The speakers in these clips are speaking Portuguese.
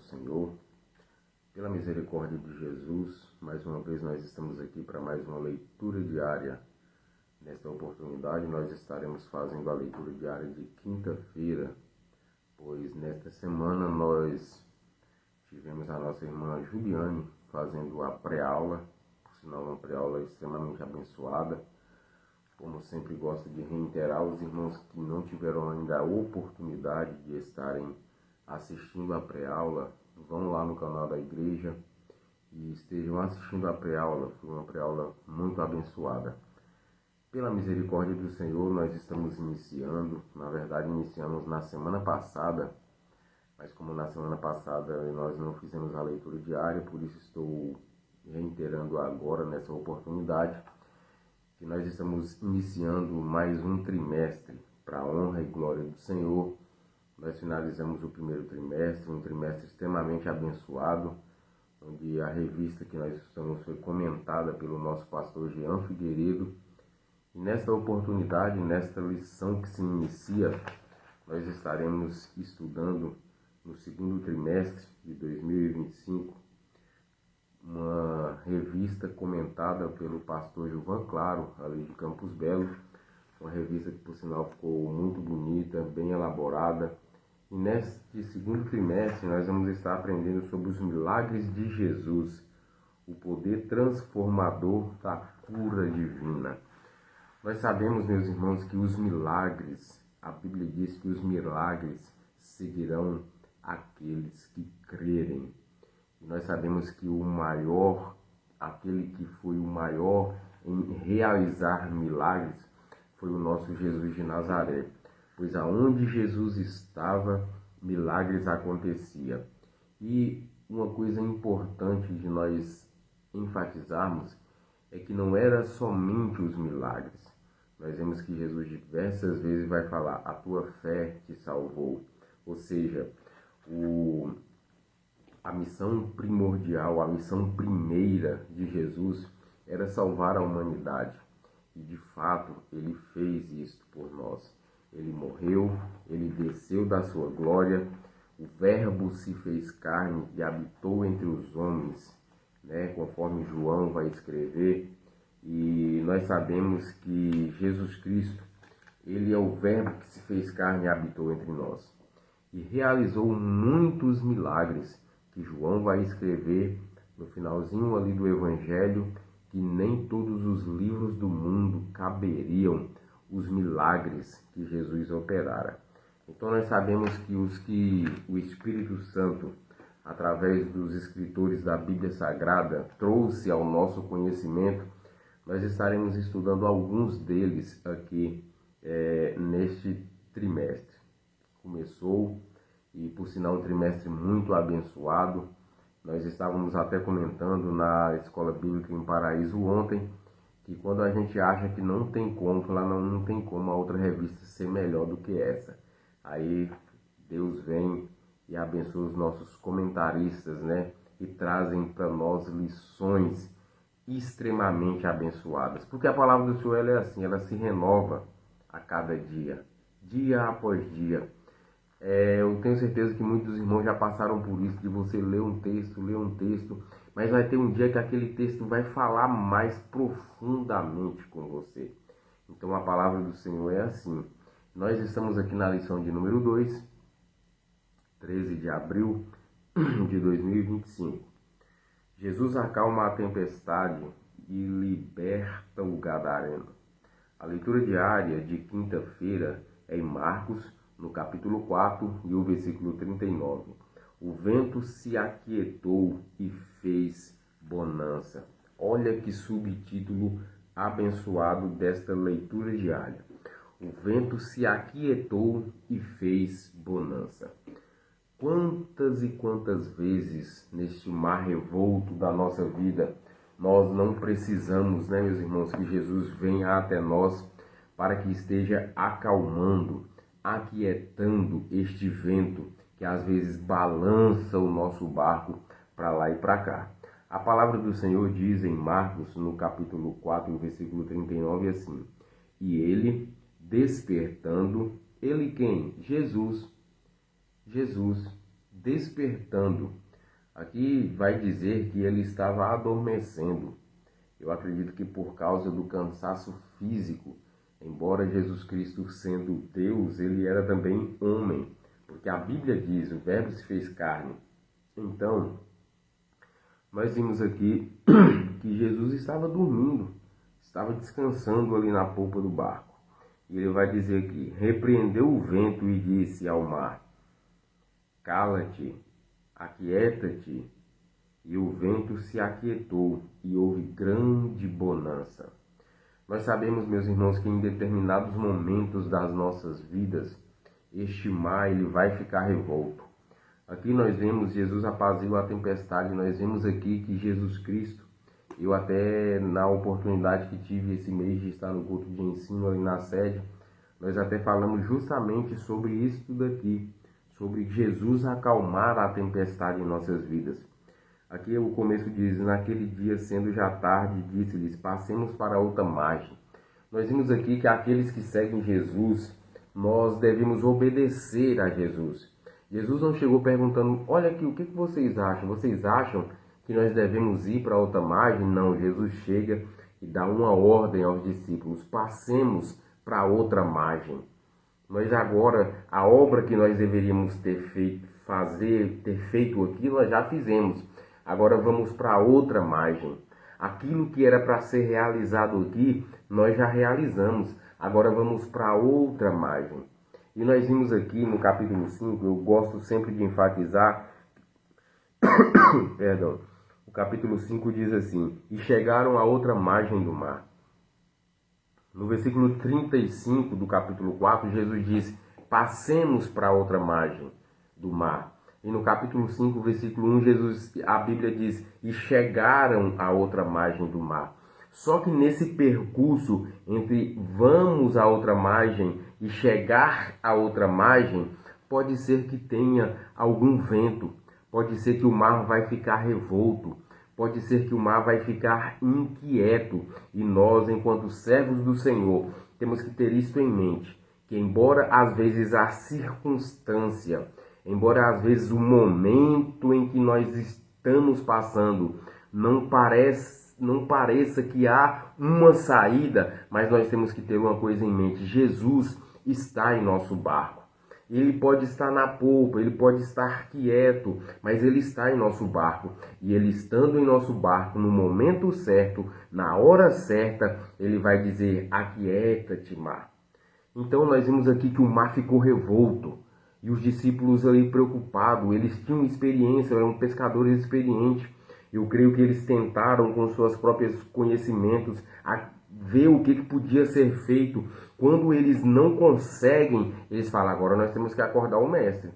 Senhor, pela misericórdia de Jesus, mais uma vez nós estamos aqui para mais uma leitura diária. Nesta oportunidade nós estaremos fazendo a leitura diária de quinta-feira, pois nesta semana nós tivemos a nossa irmã Juliane fazendo a pré-aula, por sinal uma pré-aula extremamente abençoada. Como sempre gosto de reiterar, os irmãos que não tiveram ainda a oportunidade de estarem assistindo a pré-aula, vão lá no canal da igreja e estejam assistindo a pré-aula. Foi uma pré-aula muito abençoada. Pela misericórdia do Senhor, nós estamos iniciando, na verdade iniciamos na semana passada, mas como na semana passada nós não fizemos a leitura diária, por isso estou reiterando agora nessa oportunidade, que nós estamos iniciando mais um trimestre para a honra e glória do Senhor. Nós finalizamos o primeiro trimestre, um trimestre extremamente abençoado, onde a revista que nós estamos foi comentada pelo nosso pastor Jean Figueiredo. E nesta oportunidade, nesta lição que se inicia, nós estaremos estudando no segundo trimestre de 2025, uma revista comentada pelo pastor Gilvan Claro, ali de Campos Belo, uma revista que por sinal ficou muito bonita, bem elaborada. E neste segundo trimestre nós vamos estar aprendendo sobre os milagres de Jesus, o poder transformador da cura divina. Nós sabemos, meus irmãos, que os milagres, a Bíblia diz que os milagres seguirão aqueles que crerem. E nós sabemos que o maior, aquele que foi o maior em realizar milagres, foi o nosso Jesus de Nazaré. Pois aonde Jesus estava, milagres aconteciam. E uma coisa importante de nós enfatizarmos é que não era somente os milagres. Nós vemos que Jesus diversas vezes vai falar, a tua fé te salvou. Ou seja, a missão primordial, a missão primeira de Jesus era salvar a humanidade. E de fato, ele fez isso por nós. Ele morreu, ele desceu da sua glória, o Verbo se fez carne e habitou entre os homens, conforme João vai escrever. E nós sabemos que Jesus Cristo, ele é o Verbo que se fez carne e habitou entre nós. E realizou muitos milagres, que João vai escrever no finalzinho ali do Evangelho, que nem todos os livros do mundo caberiam os milagres que Jesus operara. Então nós sabemos que os que o Espírito Santo, através dos escritores da Bíblia Sagrada, trouxe ao nosso conhecimento, nós estaremos estudando alguns deles aqui neste trimestre. Começou, e por sinal um trimestre muito abençoado. Nós estávamos até comentando na Escola Bíblica em Paraíso ontem, que quando a gente acha que não tem como, falar não tem como a outra revista ser melhor do que essa. Aí Deus vem e abençoa os nossos comentaristas, e trazem para nós lições extremamente abençoadas. Porque a palavra do Senhor ela é assim, ela se renova a cada dia, dia após dia. Eu tenho certeza que muitos irmãos já passaram por isso, de você ler um texto, mas vai ter um dia que aquele texto vai falar mais profundamente com você. Então a palavra do Senhor é assim. Nós estamos aqui na lição de número 2, 13 de abril de 2025. Jesus acalma a tempestade e liberta o gadareno. A leitura diária de quinta-feira é em Marcos, no capítulo 4 e o versículo 39. O vento se aquietou e fez bonança. Olha que subtítulo abençoado desta leitura diária. O vento se aquietou e fez bonança. Quantas e quantas vezes neste mar revolto da nossa vida nós não precisamos, meus irmãos, que Jesus venha até nós para que esteja acalmando, aquietando este vento que às vezes balança o nosso barco para lá e para cá. A palavra do Senhor diz em Marcos, no capítulo 4, no versículo 39, assim: E ele, despertando, ele quem? Jesus despertando. Aqui vai dizer que ele estava adormecendo. Eu acredito que por causa do cansaço físico, embora Jesus Cristo sendo Deus, ele era também homem, porque a Bíblia diz, o Verbo se fez carne. Então, nós vimos aqui que Jesus estava dormindo, estava descansando ali na polpa do barco. E ele vai dizer aqui, repreendeu o vento e disse ao mar, cala-te, aquieta-te. E o vento se aquietou e houve grande bonança. Nós sabemos, meus irmãos, que em determinados momentos das nossas vidas, este mar ele vai ficar revolto. Aqui nós vemos Jesus apazigua a tempestade, nós vemos aqui que Jesus Cristo, eu até na oportunidade que tive esse mês de estar no culto de ensino ali na sede, nós até falamos justamente sobre isso daqui, sobre Jesus acalmar a tempestade em nossas vidas. Aqui o começo diz, naquele dia, sendo já tarde, disse-lhes, passemos para outra margem. Nós vimos aqui que aqueles que seguem Jesus, nós devemos obedecer a Jesus. Jesus não chegou perguntando, olha aqui, o que vocês acham? Vocês acham que nós devemos ir para outra margem? Não, Jesus chega e dá uma ordem aos discípulos, passemos para outra margem. Nós agora, a obra que nós deveríamos ter feito aqui, nós já fizemos. Agora vamos para outra margem. Aquilo que era para ser realizado aqui, nós já realizamos. Agora vamos para outra margem. E nós vimos aqui no capítulo 5, eu gosto sempre de enfatizar, perdão, o capítulo 5 diz assim, e chegaram a outra margem do mar. No versículo 35 do capítulo 4, Jesus diz, passemos para outra margem do mar. E no capítulo 5, versículo 1, a Bíblia diz, e chegaram a outra margem do mar. Só que nesse percurso entre vamos a outra margem e chegar a outra margem, pode ser que tenha algum vento, pode ser que o mar vai ficar revolto, pode ser que o mar vai ficar inquieto. E nós, enquanto servos do Senhor, temos que ter isso em mente, que embora às vezes a circunstância, embora às vezes o momento em que nós estamos passando não pareça que há uma saída, mas nós temos que ter uma coisa em mente. Jesus está em nosso barco. Ele pode estar na polpa, ele pode estar quieto, mas ele está em nosso barco. E ele estando em nosso barco, no momento certo, na hora certa, ele vai dizer, aquieta-te, mar. Então nós vimos aqui que o mar ficou revolto. E os discípulos ali preocupados, eles tinham experiência, eram pescadores experientes. Eu creio que eles tentaram com seus próprios conhecimentos a ver o que podia ser feito. Quando eles não conseguem, eles falam, agora nós temos que acordar o mestre.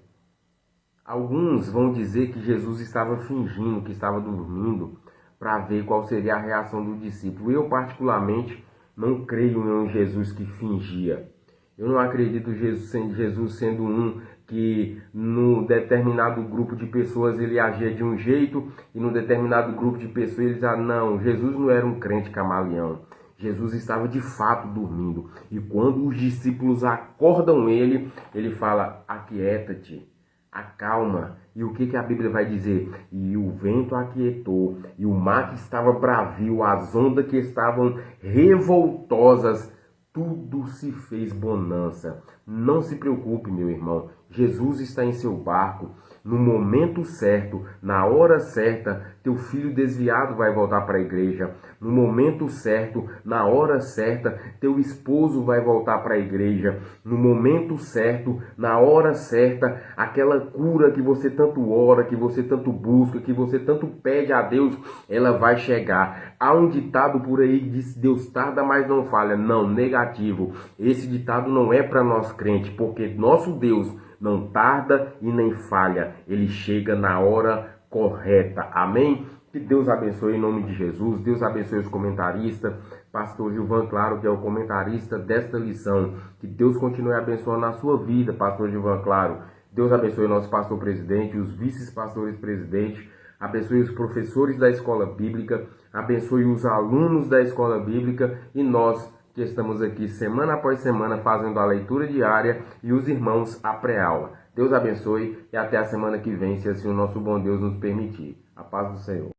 Alguns vão dizer que Jesus estava fingindo, que estava dormindo, para ver qual seria a reação do discípulo. Eu particularmente não creio em um Jesus que fingia. Eu não acredito Jesus sendo um que no determinado grupo de pessoas ele agia de um jeito e no determinado grupo de pessoas ele dizia, não, Jesus não era um crente camaleão. Jesus estava de fato dormindo. E quando os discípulos acordam ele fala, aquieta-te, acalma. E o que a Bíblia vai dizer? E o vento aquietou, e o mar que estava bravio, as ondas que estavam revoltosas, tudo se fez bonança. Não se preocupe, meu irmão. Jesus está em seu barco. No momento certo, na hora certa, teu filho desviado vai voltar para a igreja. No momento certo, na hora certa, teu esposo vai voltar para a igreja. No momento certo, na hora certa, aquela cura que você tanto ora, que você tanto busca, que você tanto pede a Deus, ela vai chegar. Há um ditado por aí que diz, Deus tarda, mas não falha. Não, negativo. Esse ditado não é para nós crentes, porque nosso Deus não tarda e nem falha. Ele chega na hora correta. Amém? Que Deus abençoe em nome de Jesus. Deus abençoe os comentaristas. Pastor Gilvan, claro, que é o comentarista desta lição. Que Deus continue abençoando a sua vida, Pastor Gilvan, claro. Deus abençoe o nosso pastor presidente, os vice-pastores presidentes. Abençoe os professores da escola bíblica. Abençoe os alunos da escola bíblica. E nós que estamos aqui semana após semana fazendo a leitura diária e os irmãos a pré-aula. Deus abençoe e até a semana que vem, se assim o nosso bom Deus nos permitir. A paz do Senhor.